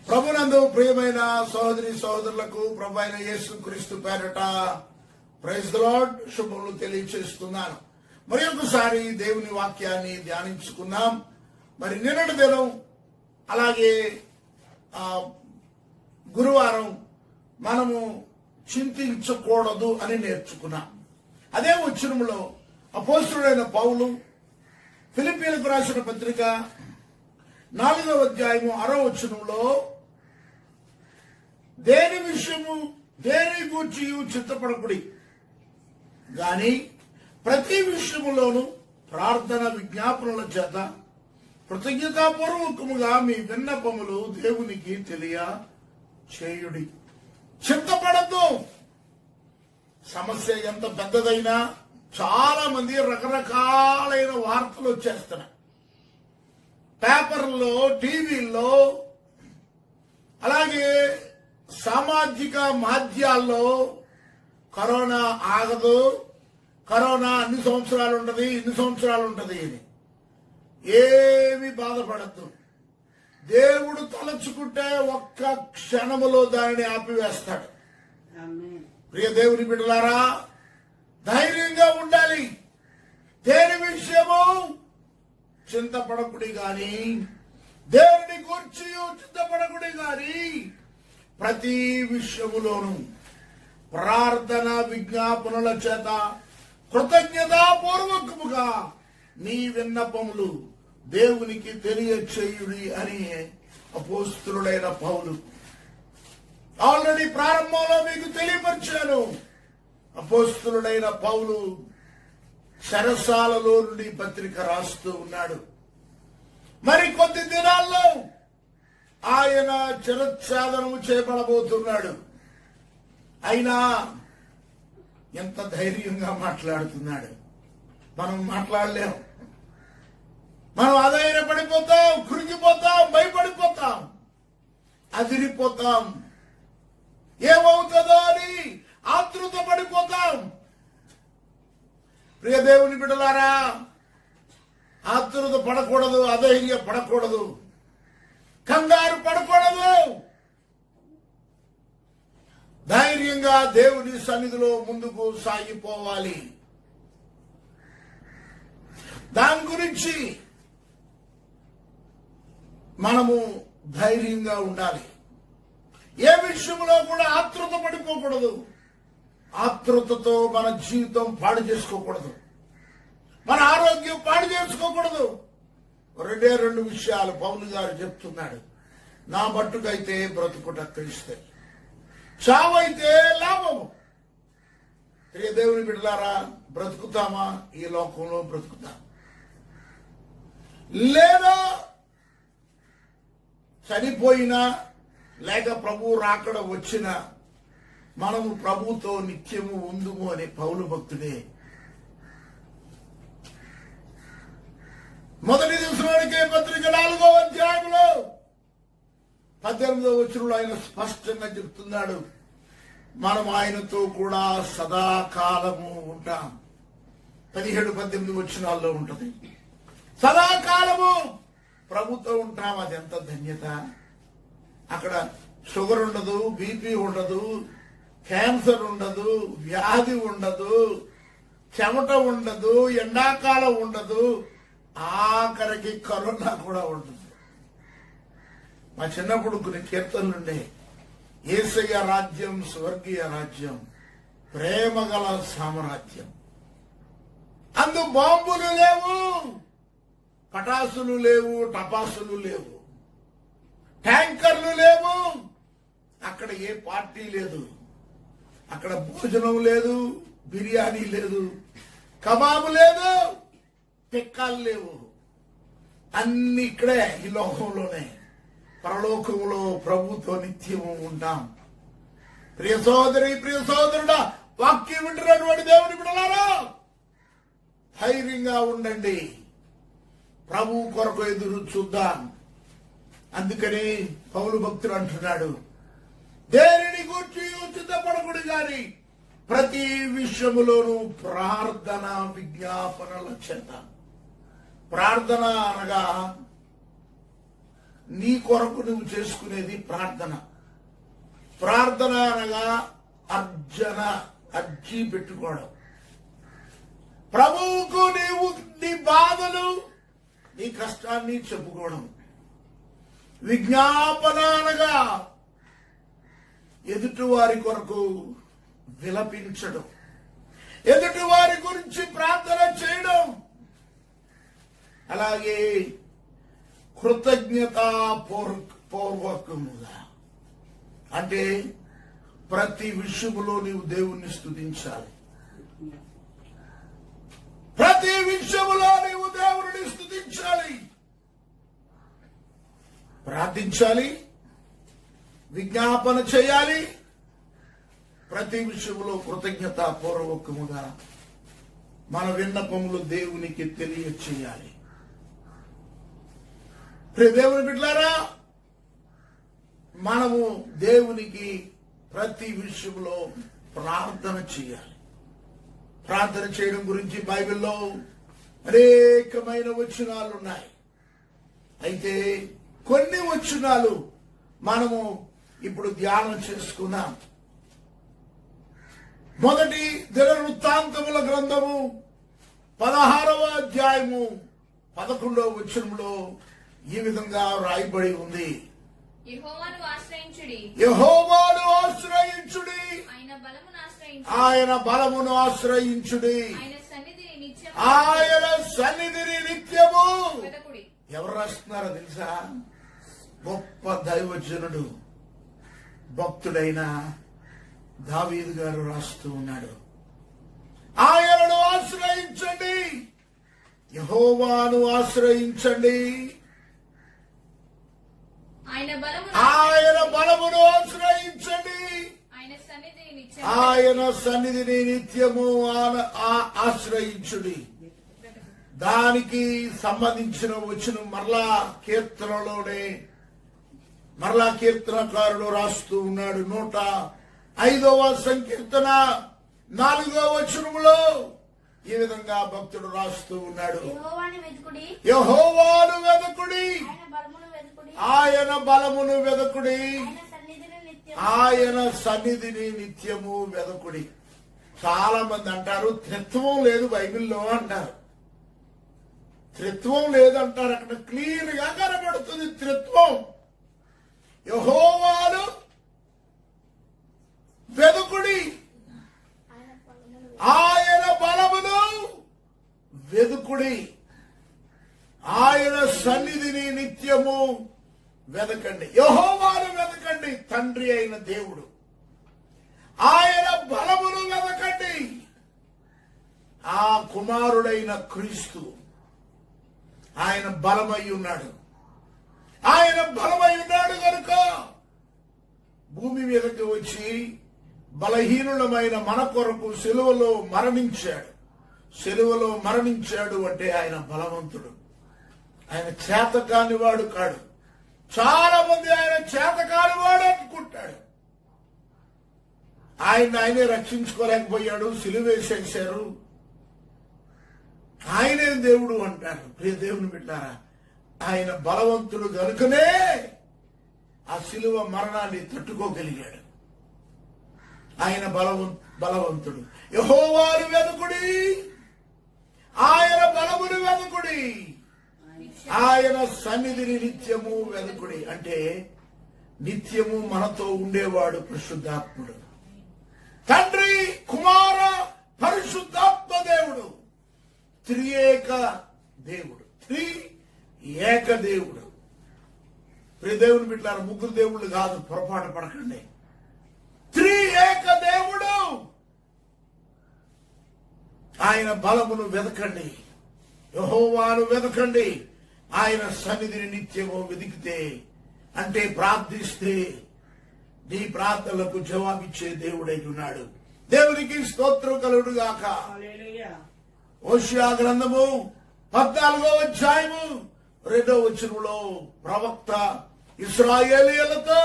ప్రభునందు ప్రియమైన సహోదరి సహోదరులకు ప్రభు అయిన యేసుక్రీస్తు పేరట ప్రైజ్ ది లార్డ్ శుభములు తెలియచేస్తున్నాను. మరి ఒకసారి దేవుని వాక్యాన్ని ధ్యానించుకున్నాం. మరి నిన్నటి దినం అలాగే గురువారం మనము చింతించకూడదు అని నేర్చుకున్నాం. అదే వచనములో అపోస్తలుడైన పౌలు ఫిలిప్పీలకు రాసిన పత్రిక 4వ అధ్యాయము 6వ వచనంలో దేని విషయము దేని గూర్చి చింతపడకుడి గాని ప్రతి విషయములోను ప్రార్థన విజ్ఞాపనల చేత కృతజ్ఞతాపూర్వకముగా మీ విన్నపములు దేవునికి తెలియ చేయుడి. చింతపడద్దు. సమస్య ఎంత పెద్దదైనా చాలా మంది రకరకాలైన వార్తలు వచ్చేస్తున్నాయి. పేపర్లో, టీవీల్లో, అలాగే సామాజిక మాధ్యాల్లో కరోనా ఆగదు, కరోనా అన్ని సంవత్సరాలు ఉంటది అని ఏమి బాధపడద్దు. దేవుడు తలచుకుంటే ఒక్క క్షణములో దానిని ఆపివేస్తాడు. ప్రియ దేవుని బిడ్డలారా, ధైర్యంగా ఉండాలి. దేని విషయము చింతపడకుడి గాని, దేవుని గూర్చి చింతపడకుడి గాని ప్రతి విషయములోను ప్రార్థన విజ్ఞాపనల చేత కృతజ్ఞతాపూర్వకముగా నీ విన్నపములు దేవునికి తెలియచేయుడి అని అపోస్తలుడైన పౌలు ఆల్రెడీ ప్రారంభంలో మీకు తెలియపరిచాను. అపోస్తలుడైన పౌలు చెరసాలలో నుండి పత్రిక రాస్తూ ఉన్నాడు. మరి కొద్ది దినాల్లో ఆయన చిరఛేదనము చేయబడబోతున్నాడు. అయినా ఎంత ధైర్యంగా మాట్లాడుతున్నాడు. మనం మాట్లాడలేం. మనం అధైర్యపడిపోతాం, కృంగిపోతాం, భయపడిపోతాం, అదిరిపోతాం, ఏమవుతుందో అని ఆతృత పడిపోతాం. ప్రియ దేవుని బిడ్డలారా, ఆతృత పడకూడదు, అధైర్య పడకూడదు, కంగారు పడకూడదు. ధైర్యంగా దేవుని సన్నిధిలో ముందుకు సాగిపోవాలి. దాని గురించి మనము ధైర్యంగా ఉండాలి. ఏ విషయంలో కూడా ఆతృత పడిపోకూడదు. ఆతృతతో మన జీవితం పాడు చేసుకోకూడదు, మన ఆరోగ్యం పాడు చేసుకోకూడదు. రెండు విషయాలు పౌలు గారు చెప్తున్నాడు. నా మట్టుకైతే బ్రతుకుట క్రీస్తే, చావైతే లాభము. ప్రియ దేవుని బిడ్డలారా, బ్రతుకుతామా? ఈ లోకంలో బ్రతుకుతాం, లేదా చనిపోయినా లేక ప్రభు రాకడ వచ్చినా మనము ప్రభుతో నిత్యము ఉందుము అనే పౌలు భక్తుడే మొదటి దివసంలోనికే పత్రిక 4వ అధ్యాయంలో 18వ వచనంలో ఆయన స్పష్టంగా చెప్తున్నాడు, మనం ఆయనతో కూడా సదాకాలము ఉంటాం. 17-18 వచనాల్లో ఉంటది. సదాకాలము ప్రభుతో ఉంటాం. అది ఎంత ధన్యత. అక్కడ షుగర్ ఉండదు, బీపీ ఉండదు, క్యాన్సర్ ఉండదు, వ్యాధి ఉండదు, చెమట ఉండదు, ఎండాకాలం ఉండదు, ఆఖరికి కరోనా కూడా ఉండదు. మా చిన్నప్పుడు కొన్ని కీర్తనలుండే, యేసయ్య రాజ్యం స్వర్గీయ రాజ్యం, ప్రేమ గల సామ్రాజ్యం. అందు బాంబులు లేవు, పటాసులు లేవు, టపాసులు లేవు, ట్యాంకర్లు లేవు. అక్కడ ఏ పార్టీ లేదు, అక్కడ భోజనం లేదు, బిర్యానీ లేదు, కబాబు లేదు, పిక్కాలు లేవు. అన్ని ఇక్కడే, ఈ లోకంలోనే. పరలోకంలో ప్రభుతో నిత్యము ఉంటాం. ప్రియ సోదరి, ప్రియ సోదరుడా, వాక్యం వింటున్నటువంటి దేవుని బిడ్డలారా, ధైర్యంగా ఉండండి. ప్రభు కొరకు ఎదురు చూద్దాం. అందుకని పౌలు భక్తుడు అంటున్నాడు, దేనిని గూర్చి చింతపడకుడి గాని ప్రతి విషయములోనూ ప్రార్థన విజ్ఞాపనల చేత. ప్రార్థన అనగా నీ కొరకు నువ్వు చేసుకునేది ప్రార్థన. ప్రార్థన అనగా అర్జీ పెట్టుకోవడం. ప్రభువుకు నీవు నీ బాధలు, నీ కష్టాన్ని చెప్పుకోవడం. విజ్ఞాపన అనగా ఎదుటి వారి కొరకు విలపించడం, ఎదుటి వారి గురించి ప్రార్థన చేయడం. అలాగే కృతజ్ఞతాపూర్వకముగా అంటే ప్రతి విషయంలో నీవు దేవుణ్ణి స్తుతించాలి. ప్రతి విషయంలో నీవు దేవుడిని స్తుతించాలి, ప్రార్థించాలి, విజ్ఞాపన చేయాలి. ప్రతి విషయంలో కృతజ్ఞతాపూర్వకముగా మన విన్నపములు దేవునికి తెలియచేయాలి. ప్రియ దేవుని బిడ్డలారా, మనము దేవునికి ప్రతి విషయంలో ప్రార్థన చేయాలి. ప్రార్థన చేయడం గురించి బైబిల్లో అనేకమైన వచనాలు ఉన్నాయి. అయితే కొన్ని వచనాలు మనము ఇప్పుడు ధ్యానం చేసుకున్నాం. మొదటి దినవృత్తాంతముల గ్రంథము 16వ అధ్యాయము 11వ వచనంలో ఈ విధంగా రాయబడి ఉంది. యెహోవాను ఆశ్రయించుడి, యెహోవాను ఆశ్రయించుడి, ఆయన బలమును ఆశ్రయించుడి, ఆయన సన్నిధిని నిత్యము వెదకుడి. ఎవరు రాస్తున్నారో తెలుసా? గొప్ప దైవజనుడు, భక్తుడైన దావీదు గారు రాస్తూ ఉన్నాడు. ఆయనను ఆశ్రయించండి, యెహోవాను ఆశ్రయించండి, ఆయన బలమును ఆశ్రయించండి, ఆయన సన్నిధిని నిత్యము ఆశ్రయించుడి. దానికి సంబంధించిన వచనం మరలా కీర్తనకారుడు రాస్తూ ఉన్నాడు. 105వ సంకీర్తన 4వ వచనములో ఈ విధంగా భక్తుడు రాస్తూ ఉన్నాడు. యెహోవాను వెదకుడి, ఆయన బలమును వెదకుడి, ఆయన సన్నిధిని నిత్యము వెదకుడి. చాలా మంది అంటారు త్రిత్వం లేదు బైబిల్లో అంటారు. త్రిత్వం లేదంటారు. అక్కడ క్లియర్ గా కనబడుతుంది త్రిత్వం. యెహోవాను వెదకుడి, ఆయన బలమును వెదుకుడి, ఆయన సన్నిధిని నిత్యము వెదకండి. యెహోవాను వెదకండి, తండ్రి అయిన దేవుడు. ఆయన బలమును వెదకండి, ఆ కుమారుడైన క్రీస్తు. ఆయన బలమై ఉన్నాడు. ఆయన బలమై ఉన్నాడు కనుక భూమి మీదకి వచ్చి బలహీనులమైన మన కొరకు సిలువలో మరణించాడు. సిలువలో మరణించాడు అంటే ఆయన బలవంతుడు. ఆయన చేతకాని వాడు కాడు. చాలా మంది ఆయన చేతకాని వాడు అనుకుంటాడు. ఆయనే రక్షించుకోలేకపోయాడు, సిలువేసేశారు, ఆయనే దేవుడు అంటారు. ప్రియ దేవుని బిడ్డారా, ఆయన బలవంతుడు కనుకనే ఆ సిలువ మరణాన్ని తట్టుకోగలిగాడు. ఆయన బలవంతుడు. యెహోవాను వెదకుడి, ఆయన బలమును వెదకుడి, ఆయన సన్నిధిని నిత్యము వెదకుడి. అంటే నిత్యము మనతో ఉండేవాడు పరిశుద్ధాత్ముడు. తండ్రి, కుమార, పరిశుద్ధాత్మ దేవుడు, త్రియేక దేవుడు, ఏక దేవుడు. ప్రియ దేవుని బిడ్డలారా, ముగ్గురు దేవుళ్ళు కాదు, పొరపాటు పడకండి. త్రియేక దేవుడు. ఆయన బలమును వెదకండి, యెహోవాను వెదకండి, ఆయన సన్నిధిని నిత్యము వెదికితే అంటే ప్రార్థిస్తే నీ ప్రార్థనలకు జవాబిచ్చే దేవుడై ఉన్నాడు. దేవునికి స్తోత్రం కలుగును గాక. హోషేయ గ్రంథము 14వ అధ్యాయము 2వ వచనంలో ప్రవక్త ఇశ్రాయేలీయులతో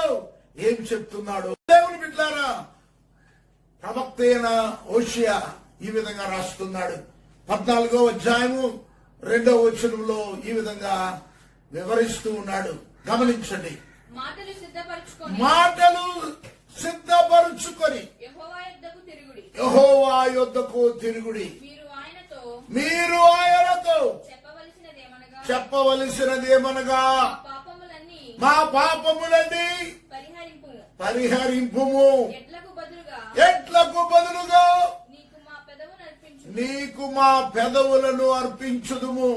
ఏం చెప్తున్నాడు? దేవుని బిడ్డలారా, ప్రవక్త అయిన హోషేయ ఈ విధంగా రాస్తున్నాడు. 14వ అధ్యాయము 2వ వచనంలో ఈ విధంగా వివరిస్తూ ఉన్నాడు. గమనించండి. మాటలు సిద్ధపరచుకొని యెహోవా యొద్దకు తిరుగుడి. యెహోవా యొద్దకు తిరుగుడి. మీరు ఆయనతో చెప్పవలసినదేమనగా మా పాపములన్నీ పరిహరింపుము. ఎడ్లకు బదులుగా నీకు మా పెదవులను అర్పించుదుము.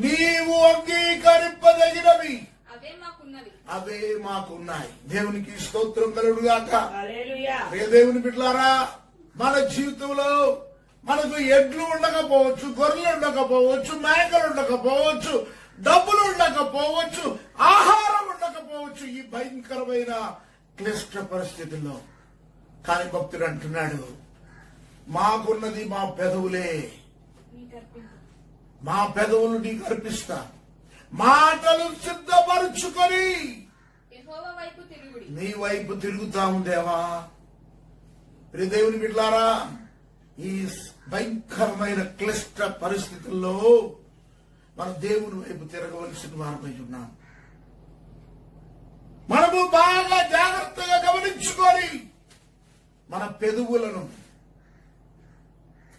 నీవు అంగీకరింపదగినవి అవే మాకున్నాయి. దేవునికి స్తోత్రం కలుగుగాక. దేవుని బిడ్డలారా, మన జీవితంలో మనకు ఎడ్లు ఉండకపోవచ్చు, గొర్రెలు ఉండకపోవచ్చు, మేకలు ఉండకపోవచ్చు, డబ్బులు ఉండకపోవచ్చు, ఆహారం ఉండకపోవచ్చు, ఈ భయంకరమైన క్లిష్ట పరిస్థితుల్లో. కానీ భక్తుడు అంటున్నాడు, మాకున్నది మా పెదవులే, మా పెదవులు నీకు అర్పిస్తా. మాటలు సిద్ధపరుచుకొని నీ వైపు తిరుగుతాము దేవా. దేవుని బిడ్డలారా, ఈ భయంకరమైన క్లిష్ట పరిస్థితుల్లో మన దేవుని వైపు తిరగవలసిన వారమై ఉన్నాం. మనము బాగా జాగ్రత్తగా గమనించుకొని మన పెదవులను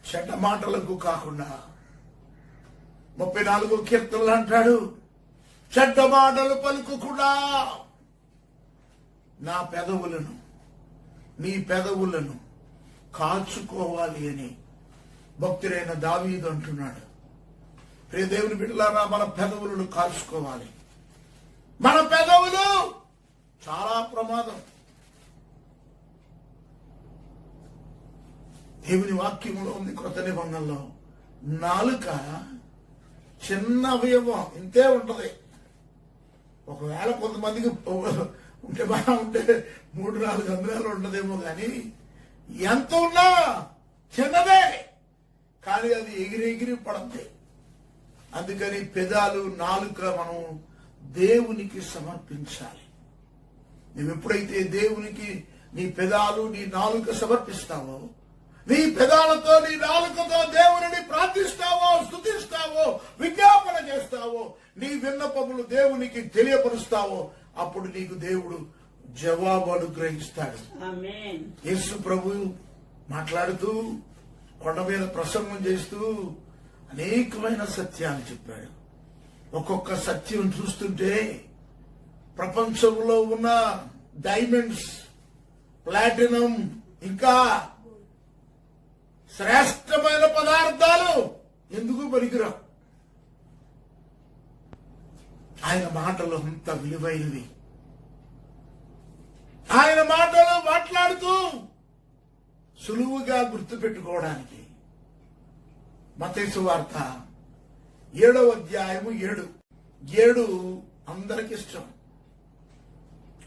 చెడ్డ మాటలకు కాకుండా, 34వ కీర్తనలు అంటాడు, చెడ్డ మాటలు పలుకకుండా నా పెదవులను, నీ పెదవులను కాచుకోవాలి అని భక్తుడైన దావీదు అంటున్నాడు. ప్రియ దేవుని బిడ్డలారా, మన పెదవులను కాచుకోవాలి. మన పెదవులు చాలా ప్రమాదం. దేవుని వాక్యంలో ఉంది, కృత నిబంధనలో, నాలుక చిన్న అవయవం, ఇంతే ఉంటది. ఒకవేళ కొంతమందికి ఉంటే బాగా ఉంటే 3-4 అంగుళాలు ఉండదేమో, కానీ ఎంత ఉన్నా చిన్నదే, కానీ అది ఎగిరి పడద్ది. అందుకని పెదాలు, నాలుక మనం దేవునికి సమర్పించాలి. నువ్వు ఎప్పుడైతే దేవునికి నీ పెదాలు, నీ నాలుక సమర్పిస్తావో, నీ పెదాలతో, నీ నాలుకతో దేవుని ప్రార్థిస్తావో, స్తుతిస్తావో, విజ్ఞాపన చేస్తావో, నీ విన్నపములు దేవునికి తెలియపరుస్తావో, అప్పుడు నీకు దేవుడు జవాబు అనుగ్రహిస్తాడు. యేసు ప్రభు మాట్లాడుతూ, కొండ మీద ప్రసంగం చేస్తూ అనేకమైన సత్యాలు చెప్పాడు. ఒక్కొక్క సత్యం చూస్తుంటే ప్రపంచంలో ఉన్న డైమండ్స్, ప్లాటినం, ఇంకా శ్రేష్టమైన పదార్థాలు ఎందుకు పనికిరావు. ఆయన మాటలు అంత విలువైనవి. ఆయన మాటలు మాట్లాడుతూ సులువుగా గుర్తుపెట్టుకోవడానికి మత్తయి సువార్త 7వ అధ్యాయము 7 అందరికి ఇష్టం.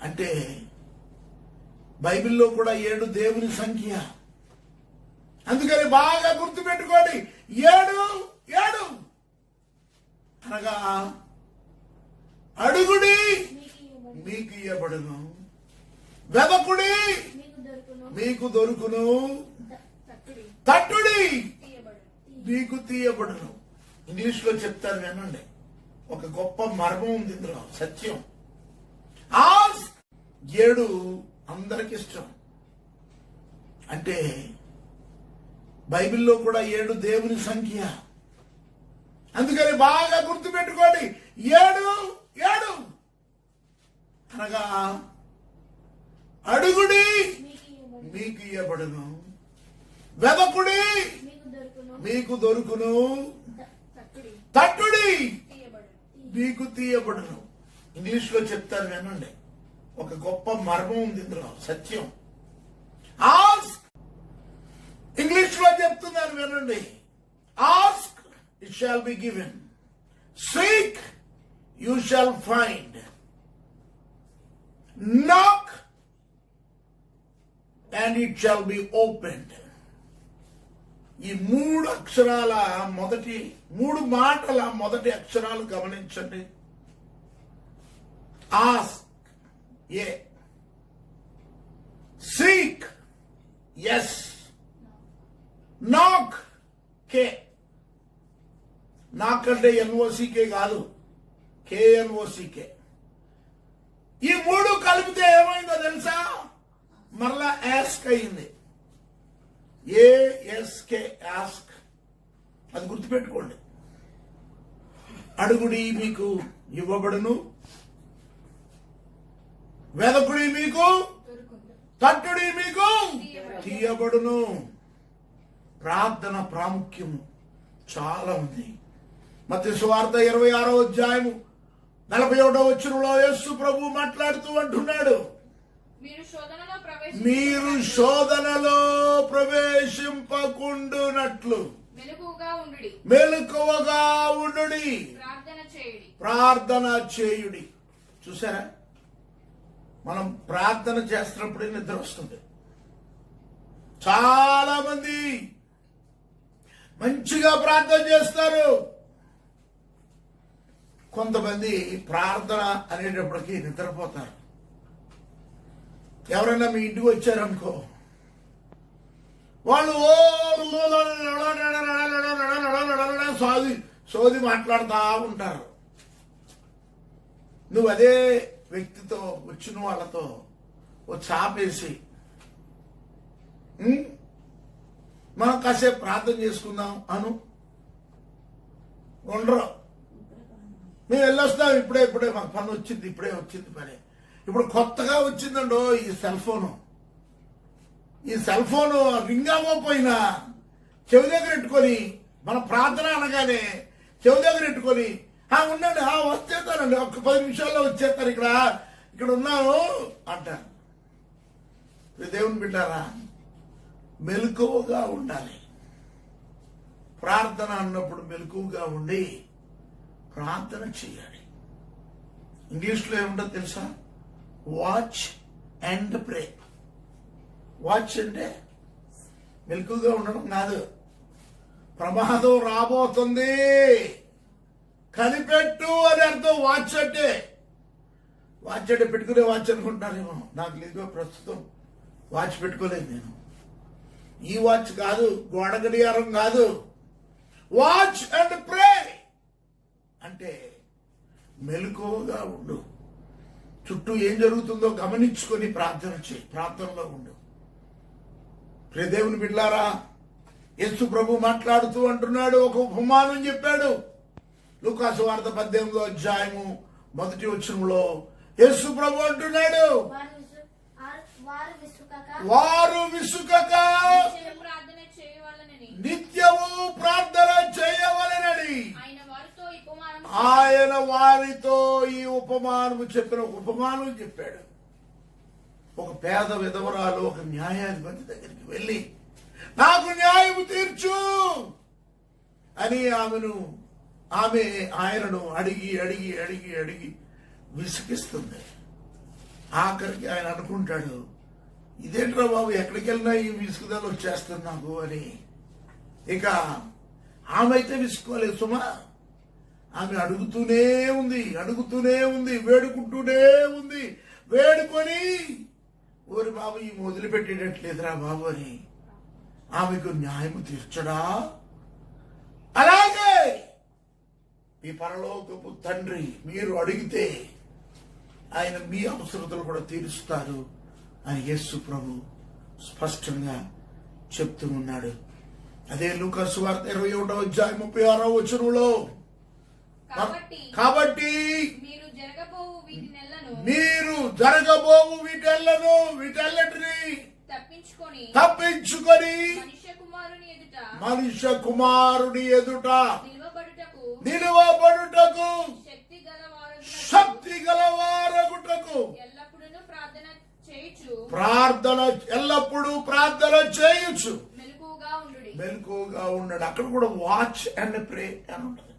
అంటే బైబిల్లో కూడా 7 దేవుని సంఖ్య. అందుకని బాగా గుర్తుపెట్టుకోండి, 7 అనగా అడుగుడి మీకు ఇయ్యబడును, వెదకుడి మీకు దొరుకును, తట్టుడి మీకు తీయబడును. ఇంగ్లీష్ లో చెప్తారు వినండి, ఒక గొప్ప మర్మం ఉంది ఇందులో, సత్యం. ఆస్క్ 7 అందరికి ఇష్టం. అంటే బైబిల్లో కూడా 7 దేవుని సంఖ్య. అందుకని బాగా గుర్తుపెట్టుకోండి, 7 అనగా అడుగుడి మీకు ఇయ్యబడును, వెదకుడి మీకు దొరుకును, తట్టుడి మీకు తీయబడును. ఇంగ్లీష్ లో చెప్తారు వినండి, ఒక గొప్ప మర్మం ఉంది ఇందులో, సత్యం. ఆస్క్, ఇంగ్లీష్ లో చెప్తున్నారు వినండి, ask it shall be given, seek you shawl find, నాక్ and it shall be opened. ఈ 3 అక్షరాల మొదటి 3 మాటల మొదటి అక్షరాలు గమనించండి. ఆస్క్ ఏ, సీక్ ఎస్, నాక్ కే. నాక్ అంటే NOCK కాదు, KNOCK. ఈ మూడు కలిపితే ఏమైందో తెలుసా? మరలా యాస్క్ అయింది. ASK, ask. అది గుర్తుపెట్టుకోండి. అడుగుడి మీకు ఇవ్వబడును, వెదకుడి మీకు, తట్టుడి మీకు తీయబడును. ప్రార్థన ప్రాముఖ్యం చాలా ఉంది. మత్తయి సువార్త 26వ అధ్యాయము 41వ వచనంలో యేసు ప్రభు మాట్లాడుతూ అంటున్నాడు, మీరు శోధనలో ప్రవేశింపకుండునట్లు మెలకువగా ఉండుడి, ప్రార్థన చేయుడి. చూసారా, మనం ప్రార్థన చేస్తున్నప్పుడే నిద్ర వస్తుంది. చాలా మంది మంచిగా ప్రార్థన చేస్తారు. కొంతమంది ప్రార్థన అనేటప్పటికీ నిద్రపోతారు. ఎవరైనా మీ ఇంటికి వచ్చారనుకో, వాళ్ళు సోది మాట్లాడుతూ ఉంటారు. నువ్వు అదే వ్యక్తితో వచ్చిన వాళ్ళతో ఓ చాపేసి మనం కాసేపు ప్రార్థన చేసుకుందాం అను, ఉండరు. మేము వెళ్ళొస్తాం, ఇప్పుడే మాకు పని వచ్చింది, ఇప్పుడే వచ్చింది పని. ఇప్పుడు కొత్తగా వచ్చిందండో ఈ సెల్ ఫోను. ఈ సెల్ ఫోను రింగ్ అవ్వకపోయినా చెవి దగ్గర పెట్టుకొని, మన ప్రార్థన అనగానే చెవి దగ్గర పెట్టుకొని, ఉండండి, వచ్చేస్తానండి, ఒక్క 10 నిమిషాల్లో వచ్చేస్తారు, ఇక్కడ ఉన్నాను అంటారు. దేవుని బిడ్డారా, మెలకువగా ఉండాలి. ప్రార్థన అన్నప్పుడు మెలకువగా ఉండి ప్రార్థన చేయాలి. ఇంగ్లీష్లో ఏముంటుందో తెలుసా? Watch and pray. వాచ్ అంటే మెలకువగా ఉండడం కాదు. ప్రమాదం రాబోతుంది, కనిపెట్టు అని అర్థం. వాచ్ అంటే పెట్టుకునే వాచ్ అనుకుంటున్నారేమో. నాకు లేదు, ప్రస్తుతం వాచ్ పెట్టుకోలేదు నేను. ఈ వాచ్ కాదు, గోడ గడియారం కాదు. వాచ్ అండ్ ప్రే అంటే మెలకువగా ఉండు, చుట్టూ ఏం జరుగుతుందో గమనించుకొని ప్రార్థన చేయి, ప్రార్థనలో ఉండు. ప్రియ దేవుని బిడ్డలారా, యేసు ప్రభు మాట్లాడుతూ అంటున్నాడు, ఒక ఉపమానం చెప్పాడు. లూకాసు వార్త 18వ అధ్యాయము 1వ వచనంలో యేసు ప్రభు అంటున్నాడు, వారు విసుకక నిత్యము ప్రార్థన చేయవలెనని ఆయన వారితో ఈ ఉపమానము చెప్పాడు. ఒక పేద విధవరాలు ఒక న్యాయాధిపతి దగ్గరికి వెళ్ళి, నాకు న్యాయము తీర్చు అని ఆమె ఆయనను అడిగి విసిగిస్తుంది. ఆఖరికి ఆయన అనుకుంటాడు, ఇదేంట్రా బాబు, ఎక్కడికి వెళ్ళినా ఈ విసుగుదల వచ్చేస్తుంది నాకు అని. ఇక ఆమె అయితే విసుకోలేదు సుమా. ఆమె అడుగుతూనే ఉంది, వేడుకుంటూనే ఉంది. వేడుకొని, ఓరి బాబు ఈ వదిలిపెట్టేటట్లేదురా బాబు అని ఆమెకు న్యాయము తీర్చడా? అలాగే మీ పరలోకపు తండ్రి మీరు అడిగితే ఆయన మీ అవసరతలు కూడా తీరుస్తారు అని యేసు ప్రభు స్పష్టంగా చెప్తూ ఉన్నాడు. అదే లూకాసు వార్త 21వ అధ్యాయం 36వ వచనంలో, కాబట్టి మీరు జరగబోవు వీటెల్లటిని తప్పించుకొని మనుష్య కుమారుని ఎదుట నిలువబడుటకు శక్తి గలవారగుటకు ఎల్లప్పుడూ ప్రార్థన చేయొచ్చు, మెలకువగా ఉండడు. అక్కడ కూడా వాచ్ అండ్ ప్రే అని ఉంటుంది.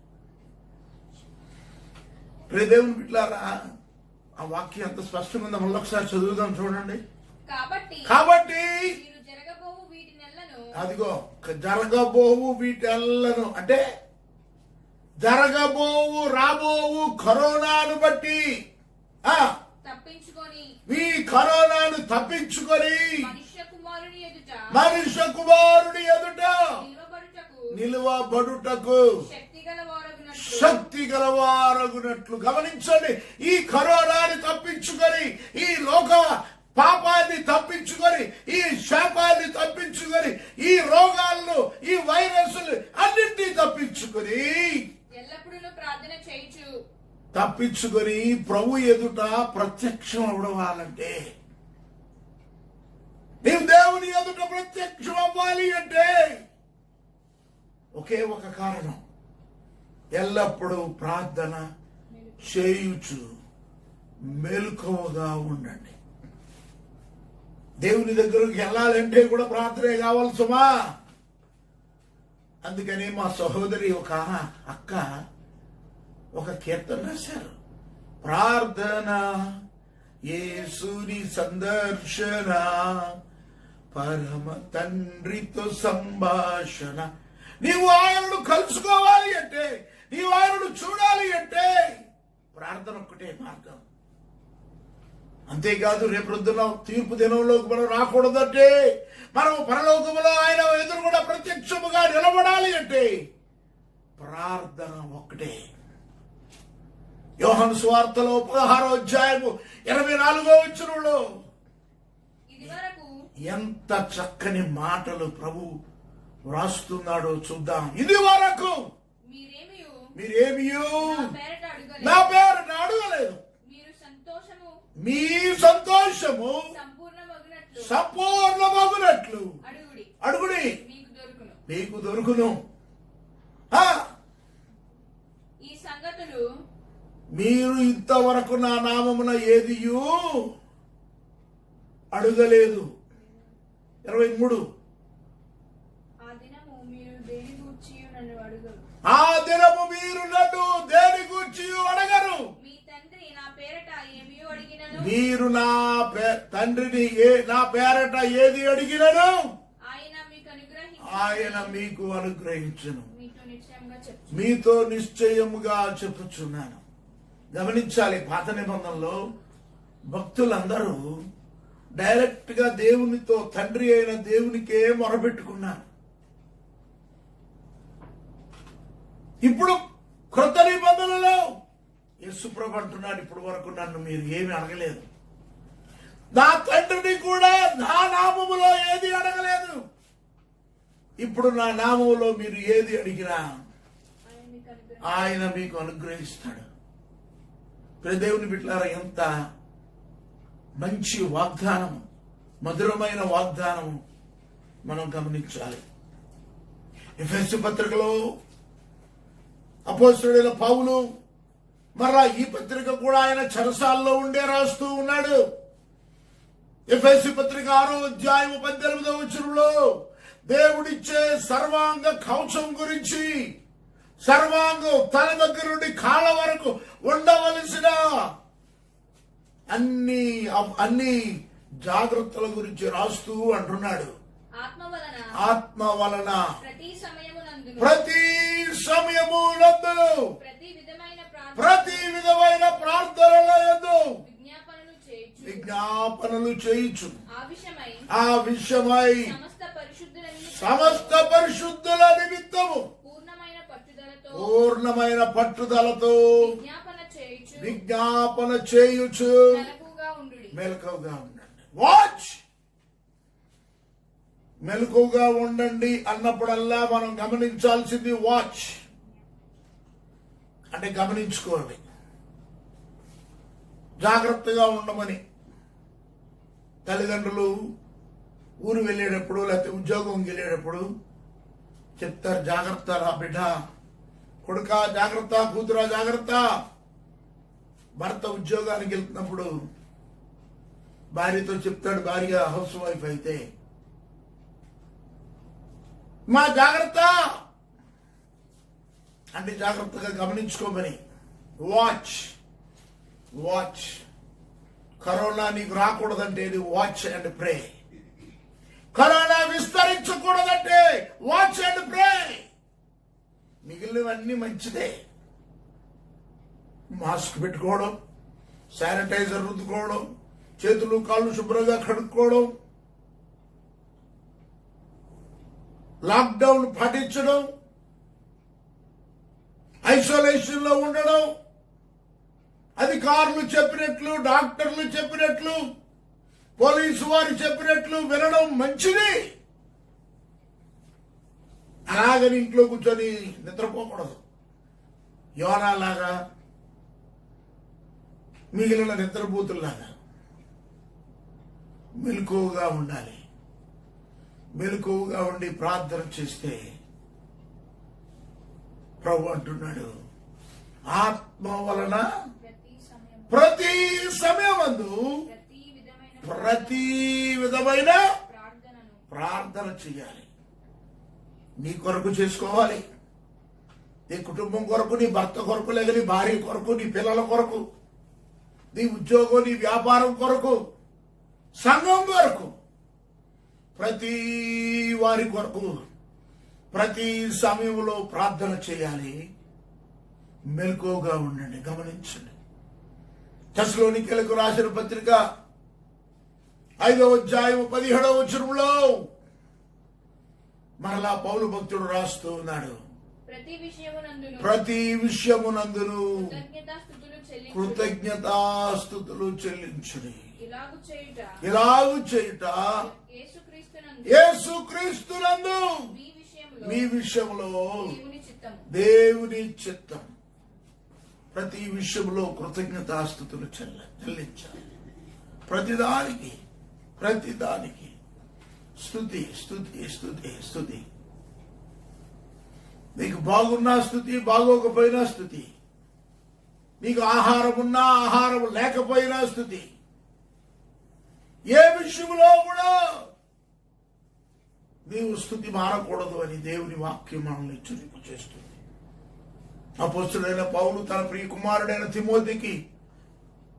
ప్రే దేవుని బిడ్డలారా, ఆ వాక్యం ఎంత స్పష్టంగా ఉందో మళ్ళీ ఒకసారి చదువుదాం చూడండి. కాబట్టి అదిగో జరగబోవు వీటెల్లను అంటే రాబోవు కరోనాను బట్టి ఈ కరోనాను తప్పించుకొని మనుష్య కుమారుని ఎదుట నిలువబడుటకు శక్తి గలవారగునట్లు. గమనించండి, ఈ కరోనాని తప్పించుకొని, ఈ లోక పాపాన్ని తప్పించుకొని, ఈ శాపాన్ని తప్పించుకొని, ఈ రోగాలను, ఈ వైరస్లు అన్నింటినీ తప్పించుకొని ప్రభు ఎదుట ప్రత్యక్షం అవ్వాలంటే, నీవు దేవుని ఎదుట ప్రత్యక్షం అవ్వాలి అంటే ఒకే ఒక కారణం, ఎల్లప్పుడూ ప్రార్థన చేయుచు మెలకువగా ఉండండి. దేవుని దగ్గరకు వెళ్ళాలంటే కూడా ప్రార్థనే కావాలి సుమా. అందుకని మా సహోదరి ఒక అక్క ఒక కీర్తన రాశారు, ప్రార్థన యేసుని సందర్శన, పరమ తండ్రితో సంభాషణ. నీవు ఆయనను కలుసుకోవాలి అంటే, నీవు ఆయనను చూడాలి అంటే ప్రార్థన ఒక్కటే మార్గం. అంతేకాదు రేపొద్దున తీర్పు దినంలోకి మనం రాకూడదంటే, మనం పరలోకములో ఆయన ఎదురు కూడా ప్రత్యక్షముగా నిలబడాలి అంటే ప్రార్థన ఒక్కటే. యోహాను సువార్తలో 16వ అధ్యాయము 24వ వచనంలో ఎంత చక్కని మాటలు ప్రభు వ్రాస్తున్నాడో చూద్దాం. ఇది వరకు మీరేమియో నా పేరట అడగలేదు, మీ సంతోషము సంపూర్ణమగునట్లు అడుగుడి మీకు దొరుకును. ఈ సంగతులు మీరు ఇంతవరకు నా నామమున ఏదియూ అడగలేదు. 23 ఆ దినము మీరు నన్ను దేని గూర్చి అడగరు. మీరు నా తండ్రిని నా పేరట ఏది అడిగినను ఆయన మీకు అనుగ్రహించును. మీతో నిశ్చయముగా చెప్పుచున్నాను. గమనించాలి, పాత నిబంధనలో భక్తులందరూ డైరెక్ట్ గా దేవునితో, తండ్రి అయిన దేవునికే మొరపెట్టుకున్నారు. ఇప్పుడు క్రొత్త నిబంధనలో యేసుప్రభు అంటున్నాడు, ఇప్పుడు వరకు నన్ను మీరు ఏమి అడగలేదు, నా తండ్రిని కూడా నా నామములో ఏది అడగలేదు. ఇప్పుడు నా నామములో మీరు ఏది అడిగినా ఆయన మీకు అనుగ్రహిస్తాడు. దేవుని బిడ్డలారా, ఎంత మంచి వాగ్దానం, మధురమైన వాగ్దానం మనం గమనించాలి. ఎఫెసు పత్రికలో అపోస్తలుడైన పౌలు మరలా ఈ పత్రిక కూడా ఆయన చెరసాల్లో ఉండే రాస్తూ ఉన్నాడు. ఎఫెసు పత్రిక 6వ అధ్యాయం 18వ వచనంలో దేవుడిచ్చే సర్వాంగ కవచం గురించి, సర్వాంగం తల దగ్గర నుండి కాళ్ళ వరకు ఉండవలసిన అన్ని జాగ్రత్తల గురించి రాస్తూ అంటున్నాడు. ఆత్మ వలన ప్రతి సమయమునందు ప్రతి విధమైన ప్రార్థనల విజ్ఞాపనలు చేయుచు ఆ విషయమై సమస్త పరిశుద్ధుల నిమిత్తము పూర్ణమైన పట్టుదలతో విజ్ఞాపన చేయుచు మెలకువగా ఉండండి. వాచ్, మెలకువగా ఉండండి అన్నప్పుడల్లా మనం గమనించాల్సింది వాచ్ అంటే గమనించుకోండి, జాగ్రత్తగా ఉండమని. తల్లిదండ్రులు ఊరు వెళ్ళేటప్పుడు లేకపోతే ఉద్యోగం వెళ్ళేటప్పుడు చెప్తారు, జాగ్రత్త రా బిడ్డ, కొడుక జాగ్రత్త, కూతురా జాగ్రత్త. భర్త ఉద్యోగానికి వెళ్తున్నప్పుడు భార్యతో చెప్తాడు, భార్య హౌస్ వైఫ్ అయితే, మా జాగ్రత్త అంటే జాగ్రత్తగా గమనించుకోమని. Watch watch. కరోనా నీకు రాకూడదంటే వాచ్ అండ్ ప్రే. కరోనా విస్తరించకూడదంటే వాచ్ అండ్ ప్రే. మిగిలినవన్నీ మంచిదే. మాస్క్ పెట్టుకోవడం, శానిటైజర్ రుద్దుకోవడం, చేతులు కాళ్ళు శుభ్రంగా కడుక్కోవడం, లాక్డౌన్ పాటించడం, ఐసోలేషన్ లో ఉండడం, అధికారులు చెప్పినట్లు, డాక్టర్లు చెప్పినట్లు, పోలీసు వారు చెప్పినట్లు వినడం మంచిది. అలాగని ఇంట్లో కూర్చొని నిద్రపోకూడదు. యోనాలాగా, మిగిలిన నిద్రపోతుల్లాగా మెలకువగా ఉండాలి. మెలకువగా ఉండి ప్రార్థన చేస్తే ప్రభు అంటున్నాడు, ఆత్మ వలన ప్రతి సమయమందు ప్రతి విధమైన ప్రార్థన చేయాలి. నీ కొరకు చేసుకోవాలి, నీ కుటుంబం కొరకు, నీ భర్త కొరకు, లేక నీ భార్య కొరకు, నీ పిల్లల కొరకు, నీ ఉద్యోగం, నీ వ్యాపారం కొరకు, సంఘం కొరకు, ప్రతి వారి కొరకు ప్రతి సమయంలో ప్రార్థన చేయాలి. మెలకువగా ఉండండి. గమనించండి, తెస్సలోనికీయులకు రాసిన పత్రిక 5వ అధ్యాయం 17వ వచనంలో మరలా పౌలు భక్తుడు రాస్తూ ఉన్నాడు, ప్రతి విషయమునందును కృతజ్ఞతాస్తుతులు చెల్లించుడి. ఇలాగు చేయుట యేసుక్రీస్తునందు మీ విషయంలో దేవుని చిత్తం. ప్రతి విషయంలో కృతజ్ఞతాస్తుతులు చెల్లించాలి. ప్రతిదానికి స్తుతి స్తుతి స్తుతి స్తుతి. నీకు బాగున్నా స్తుతి, బాగోకపోయినా స్తుతి. నీకు ఆహారం ఉన్నా, ఆహారం లేకపోయినా స్తుతి. ఏ విషయంలో కూడా నీవు స్తుతి మారకూడదు అని దేవుని వాక్యం మనల్ని హెచ్చరింపు చేస్తుంది. అపోస్తలుడైన పౌలు తన ప్రియ కుమారుడైన తిమోతికి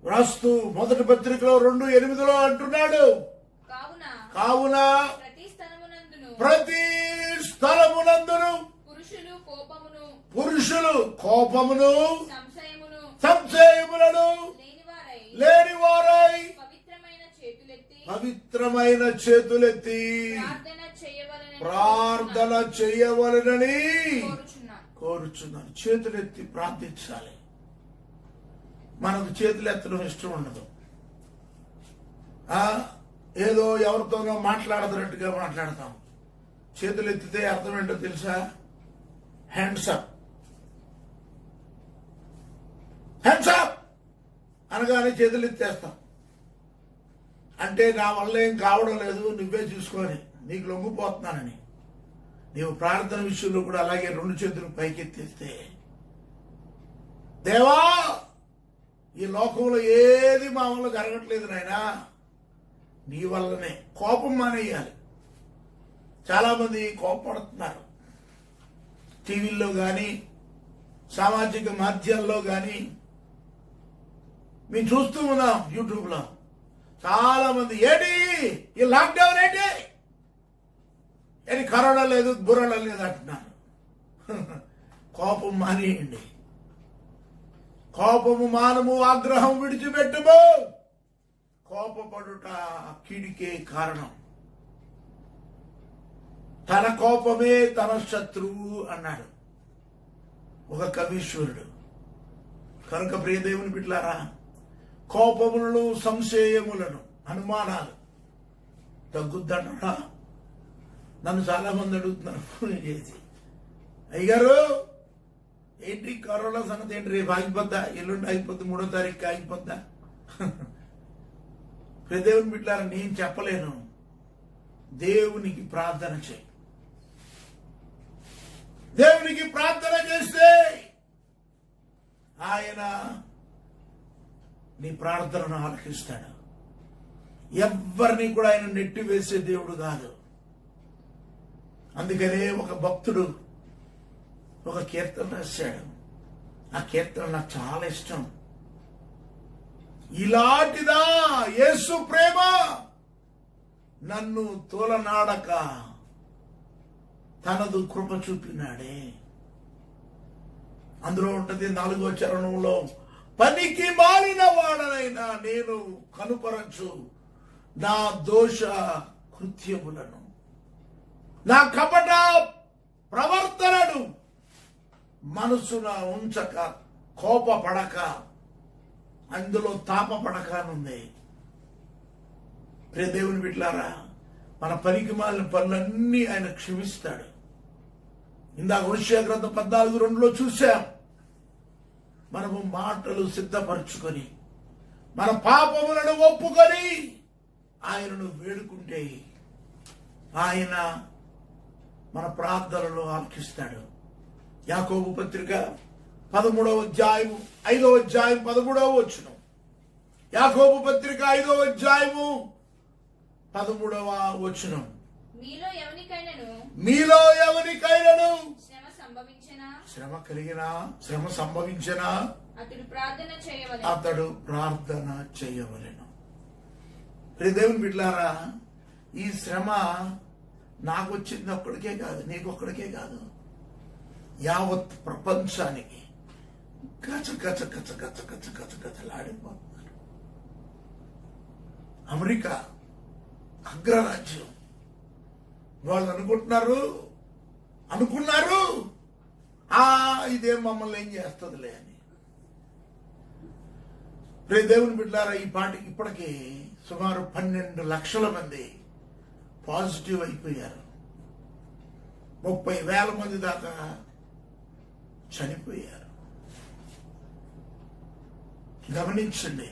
రాస్తూ మొదటి పత్రికలో 2:8 అంటున్నాడు, కావున ప్రతి స్థలమునందును పురుషులు కోపమును సంశయములను లేనివారై పవిత్రమైన చేతులెత్తి ప్రార్థన చేయవలెనని కోరుచున్నాను. చేతులెత్తి ప్రార్థించాలి. మనకు చేతులు ఎత్తడం ఇష్టం ఉండదు. ఏదో ఎవరితోనో మాట్లాడుతున్నట్టుగా మాట్లాడతాం. చేతులు ఎత్తితే అర్థం ఏంటో తెలుసా? Hands up. హ్యాండ్స్ అప్ అనగానే చేతులు ఎత్తేస్తాం. అంటే నా వల్ల ఏం కావడం లేదు, నువ్వే చూసుకొని, నీకు లొంగిపోతున్నానని. నీవు ప్రార్థన విషయంలో కూడా అలాగే 2 చేతులు పైకెత్తేస్తే, దేవా ఈ లోకంలో ఏది మా వల్ల జరగట్లేదు నాయనా, నీ వల్లనే. కోపం మానేయాలి. చాలా మంది కోపడుతున్నారు. టీవీల్లో కానీ సామాజిక మాధ్యమాల్లో కానీ మేము చూస్తూ ఉన్నాం. యూట్యూబ్లో చాలా మంది ఏంటి ఈ లాక్డౌన్ ఏంటి, కరోనా లేదు, బుర్రలో లేదు అంటున్నారు. కోపం మానేయండి. కోపము మానము, ఆగ్రహం విడిచిపెట్టుము. కోపపడుట కీడికే కారణం. తన కోపమే తన శత్రువు అన్నాడు ఒక కవీశ్వరుడు. కనుక ప్రియదేవుని బిడ్డలారా, కోపములను, సంశయములను, అనుమానాలు తగ్గుద్దంటారా? నన్ను చాలా మంది అడుగుతున్నారు ఫోన్ చేసి, అయ్యగారు ఏంటి కరోనా సంగతి ఏంటి, రేపు ఆగిపోద్దా, ఎల్లుండి ఆగిపోద్ది, 3వ తారీఖు ఆగిపోద్దా? దేవుని బిడ్డలారా, నేను చెప్పలేను. దేవునికి ప్రార్థన చేయి. దేవునికి ప్రార్థన చేస్తే ఆయన నీ ప్రార్థనను ఆలకిస్తాడు. ఎవ్వరిని కూడా ఆయన నెట్టి వేసే దేవుడు కాదు. అందుకనే ఒక భక్తుడు ఒక కీర్తన రాశాడు. ఆ కీర్తన నాకు చాలా ఇష్టం. ఇలాంటిదా యేసు ప్రేమ, నన్ను తోలనాడక తనదు కృప చూపినాడే. అందులో ఉంటది 4వ చరణంలో, పనికి మాలిన వాడనైనా నేను కనుపరచు నా దోష కృత్యములను, నా కపట ప్రవర్తనను మనసున ఉంచక, కోపపడక, అందులో తాపపడక ఉంది. ప్రియ దేవుని బిడ్డలారా, మన పనికి మాలిన పనులన్నీ ఆయన క్షమిస్తాడు. ఇందాక హోషేయ గ్రంథం 14:2 చూశాం. మనము మాటలు సిద్ధపరచుకొని మన పాపములను ఒప్పుకొని ఆయనను వేడుకుంటే ఆయన మన ప్రార్థనలు ఆలకిస్తాడు. యాకోబు పత్రిక 13వ అధ్యాయము 5వ అధ్యాయం 13వ వచనం. యాకోబు పత్రిక 5వ అధ్యాయము 13వ వచనం. మీలో ఎవనికైనను శ్రమ కలిగినా, శ్రమ సంభవించినా అతడు ప్రార్థన చేయవలెను. దేవుని బిడ్డలారా, ఈ శ్రమ నాకు వచ్చింది ఒక్కడికే కాదు, నీకు ఒక్కడికే కాదు, యావత్ ప్రపంచానికి గచ గచ గచ గచ గచ గచ గచలాడిపోతున్నారు. అమెరికా అగ్రరాజ్యం, వాళ్ళు అనుకున్నారు ఇదేం మమ్మల్ని ఏం చేస్తుందిలే అని. దేవుని బిడ్డలారా, ఈ పాటికి ఇప్పటికీ సుమారు 12 లక్షల మంది పాజిటివ్ అయిపోయారు. 30,000 మంది దాకా చనిపోయారు. గమనించండి,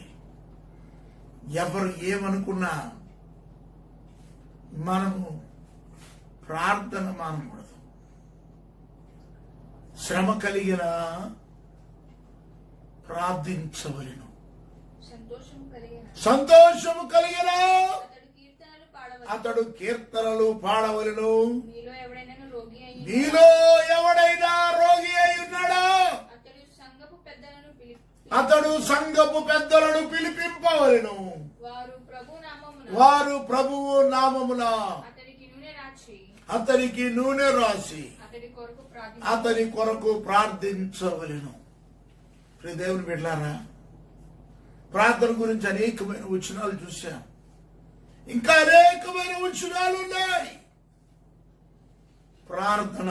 ఎవరు ఏమనుకున్నా మనము ప్రార్థన మానకూడదు. శ్రమ కలిగిన ప్రార్థించవలెను, సంతోషము కలిగిన అతడు కీర్తనలు పాడవలెను. మీలో ఎవడైనా రోగి అయి ఉన్నాడో అతడు సంఘపు పెద్దలను పిలిపింపవలెను. వారు ప్రభువు నామమున అతనికి నూనె రాసి అతని కొరకు ప్రార్థించవలెను. దేవుని బిడ్డలారా, ప్రార్థన గురించి అనేకమైన వచనాలు చూశాం. ఇంకా అనేకమైన వచనాలు ఉన్నాయి. ప్రార్థన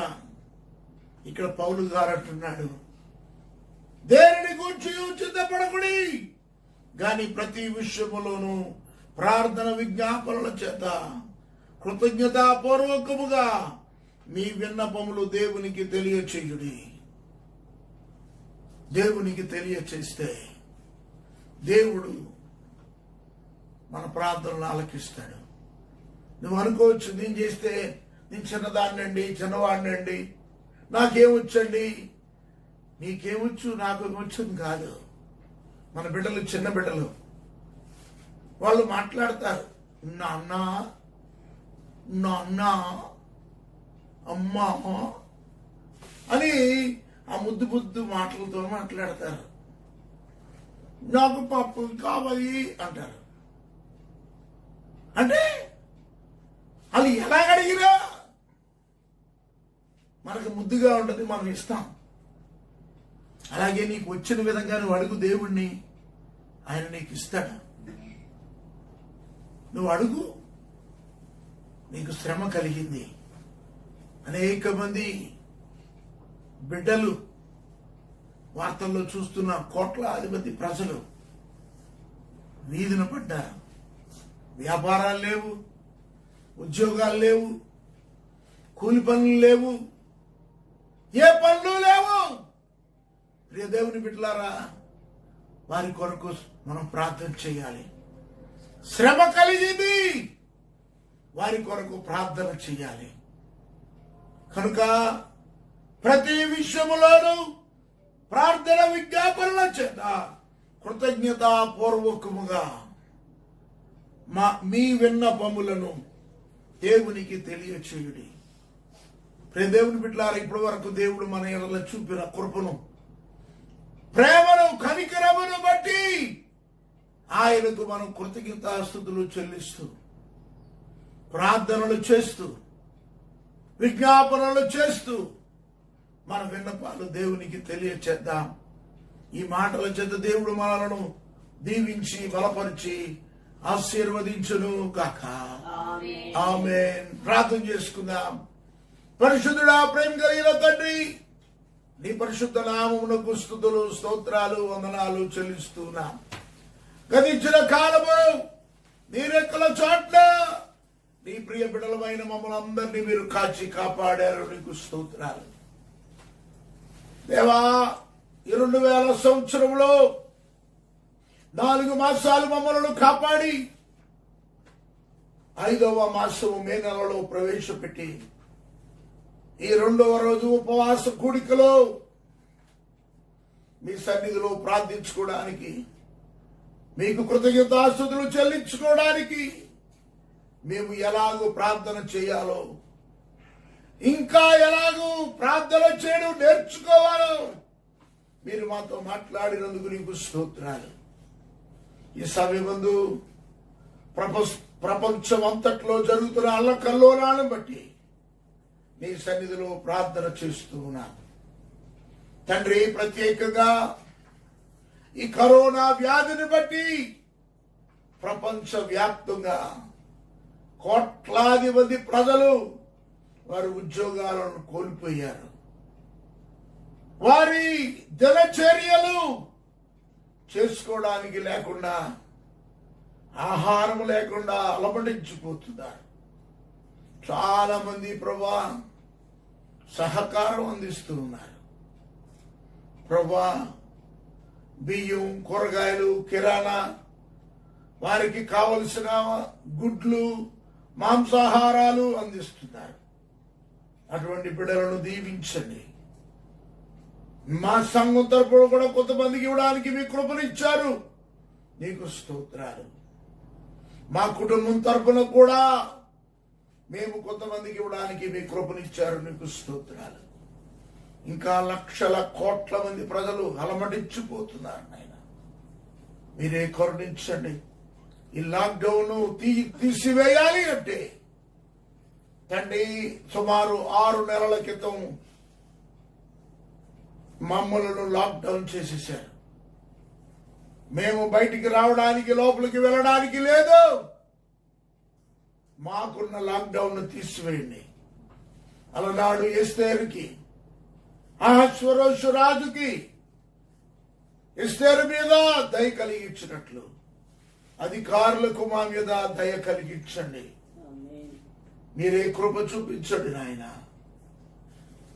ఇక్కడ పౌలు గారు అంటున్నాడు, దేనిని గురించి చింతపడకుడి, గాని ప్రతి విషయములోనూ ప్రార్థన విజ్ఞాపనల చేత కృతజ్ఞతాపూర్వకముగా మీ విన్నపములు దేవునికి తెలియచేయుడి. దేవునికి తెలియచేస్తే దేవుడు మన ప్రార్థనలు ఆలకిస్తాడు. నువ్వు అనుకోవచ్చు, నేను చేస్తే నేను చిన్నదాన్నండి, చిన్నవాడినండి, నాకేమొచ్చండి. నీకేమొచ్చు, నాకు ఏమొచ్చని కాదు. మన బిడ్డలు, చిన్న బిడ్డలు, వాళ్ళు మాట్లాడతారు, నాన్న నాన్న అమ్మా అని ఆ ముద్దు ముద్దు మాటలతో మాట్లాడతారు. నాకు పప్పు కావాలి అంటారు. అంటే వాళ్ళు ఎలా అడిగినా మనకు ముద్దుగా ఉంటుంది, మనం ఇస్తాం. అలాగే నీకు వచ్చిన విధంగా నువ్వు అడుగు దేవుణ్ణి, ఆయన నీకు ఇస్తాడు. నువ్వు అడుగు. నీకు శ్రమ కలిగింది. అనేక మంది బిడ్డలు, వార్తల్లో చూస్తున్న కోట్లాది మంది ప్రజలు వీధిన పడ్డారు. వ్యాపారాలు లేవు, ఉద్యోగాలు లేవు, కూలి పనులు లేవు, ఏ పనులు లేవు. ప్రియ దేవుని బిడ్డలారా, వారి కొరకు మనం ప్రార్థన చేయాలి. శ్రమ కలిగింది, వారి కొరకు ప్రార్థన చేయాలి. కనుక ప్రతి విషయములోనూ ప్రార్థన విజ్ఞాపనల చేత కృతజ్ఞతాపూర్వకముగా మీ విన్నపములను దేవునికి తెలియచేయుడి. దేవుని బిడ్డలారా, ఇప్పటి వరకు దేవుడు మన ఎడల చూపిన కృపను, ప్రేమను, కనికరమును బట్టి ఆయనకు మనం కృతజ్ఞతాస్తుతులు చెల్లిస్తూ, ప్రార్థనలు చేస్తూ, విజ్ఞాపనలు చేస్తూ మన విన్నపాలు దేవునికి తెలియచేద్దాం. ఈ మాటల చేత దేవుడు మనలను దీవించి బలపరిచి ఆశీర్వదించును గాక. ఆమేన్. ప్రార్థన చేసుకుందాం. పరిశుద్ధుడా, ప్రేమ కలిగిన తండ్రి, నీ పరిశుద్ధ నామమునకు స్తుతులు, స్తోత్రాలు, వందనాలు చెల్లిస్తున్నాం. గతించిన కాలము నీ రెక్కల చాట్ల నీ ప్రియ బిడ్డలమైన మమ్మల్ని అందరినీ మీరు కాచి కాపాడారు. నీకు స్తోత్రాలు దేవా. ఈ 2000 సంవత్సరంలో 4 మాసాలు మమ్మల్ని కాపాడి 5వ మాసము మే నెలలో ప్రవేశపెట్టి ఈ 2వ రోజు ఉపవాస కూడికలో మీ సన్నిధిలో ప్రార్థించుకోవడానికి, మీకు కృతజ్ఞతాస్తుతులు చెల్లించుకోవడానికి, మేము ఎలాగో ప్రార్థన చేయాలో, ఇంకా ఎలాగో ప్రార్థన చేయడం నేర్చుకోవాలో మీరు మాతో మాట్లాడినందుకు నీకు స్తోత్రాలు. ఈ సమయమందు ప్రపంచం అంతట్లో జరుగుతున్న అల్లకల్లోలాలను బట్టి నీ సన్నిధిలో ప్రార్థన చేస్తూ ఉన్నాను తండ్రి. ప్రత్యేకంగా ఈ కరోనా వ్యాధిని బట్టి ప్రపంచ వ్యాప్తంగా కోట్లాది మంది ప్రజలు వారి ఉద్యోగాలను కోల్పోయారు. వారి దినచర్యలు చేసుకోవడానికి లేకుండా, ఆహారం లేకుండా అలమటించిపోతున్నారు. చాలా మంది ప్రభా సహకారం అందిస్తూ ఉన్నారు. ప్రభా బియ్యం, కూరగాయలు, కిరాణా, వారికి కావలసిన గుడ్లు, మాంసాహారాలు అందిస్తున్నారు. అటువంటి బిడ్డలను దీవించండి. మా సంఘం తరపున కూడా కొంతమందికి ఇవ్వడానికి మీ కృపనిచ్చారు. నీకు స్తోత్రాలు. మా కుటుంబం తరపున కూడా మేము కొంతమందికి ఇవ్వడానికి మీ కృపనిచ్చారు. నీకు స్తోత్రాలు. ఇంకా లక్షల కోట్ల మంది ప్రజలు అలమటించిపోతున్నారు నాయన. మీరే కరుణించండి. ఈ లాక్డౌన్ తీసివేయాలి అంటే తండ్రి, సుమారు 6 నెలల క్రితం మమ్మలను లాక్డౌన్ చేసేశారు. మేము బయటికి రావడానికి, లోపలికి వెళ్ళడానికి లేదు. మాకున్న లాక్డౌన్ తీసివేయండి. అలనాడు ఎస్తేరుకి, అహశ్వరోషు రాజుకి ఎస్తేరు మీద దయ కలిగించినట్లు అధికారులకు మా మీద దయ కలిగించండి. మీరే కృప చూపించండి నాయన.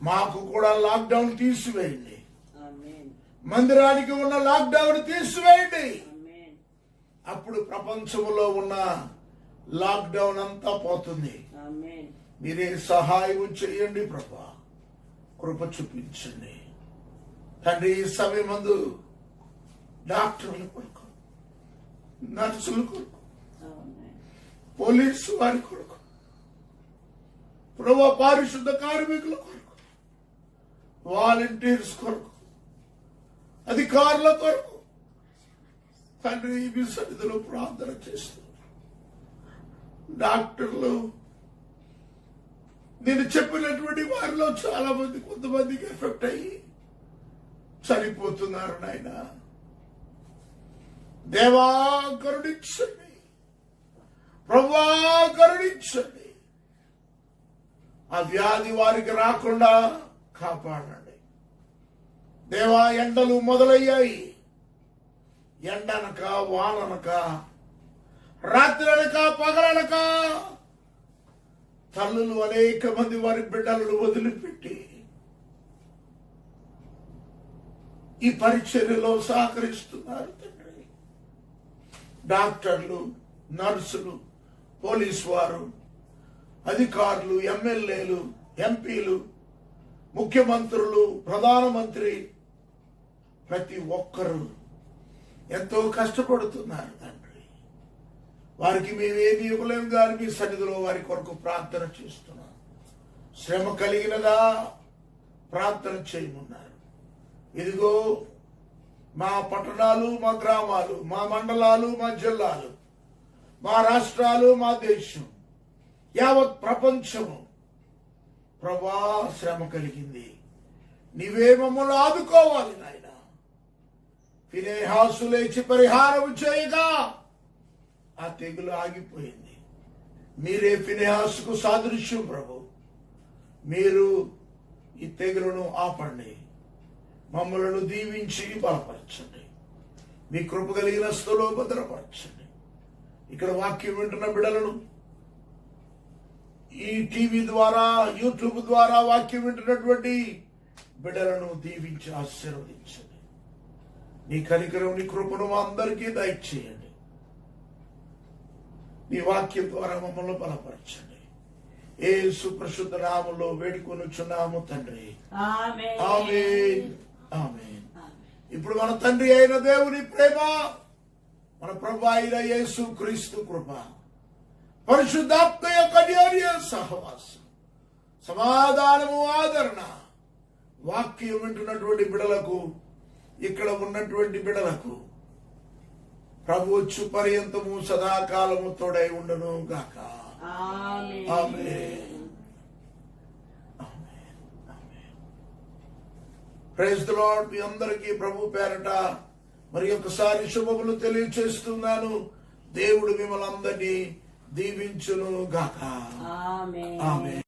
మాకు కూడా లాక్డౌన్ తీసివేయండి. మందిరానికి ఉన్న లాక్డౌన్ తీసివేయండి. అప్పుడు ప్రపంచంలో ఉన్న లాక్డౌన్ అంతా పోతుంది. మీరే సహాయం చేయండి ప్రభా. కృప చూపించండి తండ్రి. ఈ సమయమందు డాక్టర్ల కొరకు, నర్సుల కొరకు, పోలీసు వారి కొరకు, ప్రభా పారిశుద్ధ కార్మికుల కొరకు, వాలంటీర్స్ కొరకు, అధికారుల కొరకు తండ్రి మీ సన్నిధిలో ప్రార్థన చేస్తూ, డాక్టర్లు నేను చెప్పినటువంటి వారిలో చాలా మంది, కొంతమందికి ఎఫెక్ట్ అయ్యి చనిపోతున్నారు నాయన. దేవా కరుణించండి, ప్రభువా కరుణించండి. ఆ వ్యాధి వారికి రాకుండా కాపాడండి దేవా. ఎండలు మొదలయ్యాయి. ఎండనక, వాననక, రాత్రనక, పగలనక తల్లులు అనేక మంది వారి బిడ్డలను వదిలిపెట్టి ఈ పరిచర్యలో సహకరిస్తున్నారు తండ్రి. డాక్టర్లు, నర్సులు, పోలీసు వారు, అధికారులు, ఎమ్మెల్యేలు, ఎంపీలు, ముఖ్యమంత్రులు, ప్రధానమంత్రి, ప్రతి ఒక్కరూ ఎంతో కష్టపడుతున్నారు తండ్రి. వారికి మేమేమి ఇవ్వలేము కానీ మీ సన్నిధిలో వారి కొరకు ప్రార్థన చేస్తున్నాం. శ్రమ కలిగినదా ప్రార్థన చేయమన్నారు. ఇదిగో మా పట్టణాలు, మా గ్రామాలు, మా మండలాలు, మా జిల్లాలు, మా రాష్ట్రాలు, మా దేశం, యావత్ ప్రపంచము ప్రభా శ్రమ కలిగింది. నీవే మమ్మల్ని ఆదుకోవాలి నాయన. ఫినెహాసు లేచి పరిహారం చేయగా ఆ తెగులు ఆగిపోయింది. మీరే ఫినెహాసుకు సాదృశ్యం ప్రభు. మీరు ఈ తెగులను ఆపండి. మమ్మలను దీవించి బలపరచండి. మీ కృప కలిగిన స్థలో భద్రపరచండి. ఇక్కడ వాక్యం వింటున్న బిడ్డలను, ఈ టీవీ ద్వారా, యూట్యూబ్ ద్వారా వాక్యం వింటున్నటువంటి బిడ్డలను దీవించి ఆశీర్వదించండి. నీ కనికరం, నీ కృపను మా అందరికీ దయచేయండి. నీ వాక్యం ద్వారా మమ్మల్ని బలపరచండి. యేసు పరిశుద్ధ నామములో వేడుకొనుచున్నాము తండ్రి. ఆమేన్. ఆమేన్. ఆమేన్. ఇప్పుడు మన తండ్రి అయిన దేవుని ప్రేమ, మన ప్రభు అయిన యేసు క్రీస్తు కృప, పరిశుద్ధాత్మ యొక్క అన్యోన్య సహవాసం, సమాధానము, ఆదరణ వాక్యం వింటున్నటువంటి బిడలకు, ఇక్కడ ఉన్నటువంటి బిడలకు ప్రభు వచ్చు పర్యంతము సదాకాలము తోడై ఉండును గాక. ఆమేన్. ఆమేన్. ఆమేన్. ఆమేన్. Praise the Lord. మీ అందరికీ ప్రభు పేరట మరి ఒకసారి శుభములు తెలియచేస్తున్నాను. దేవుడు మిమ్మల్ని అందరినీ దీవించును గాక. ఆమేన్. ఆమేన్.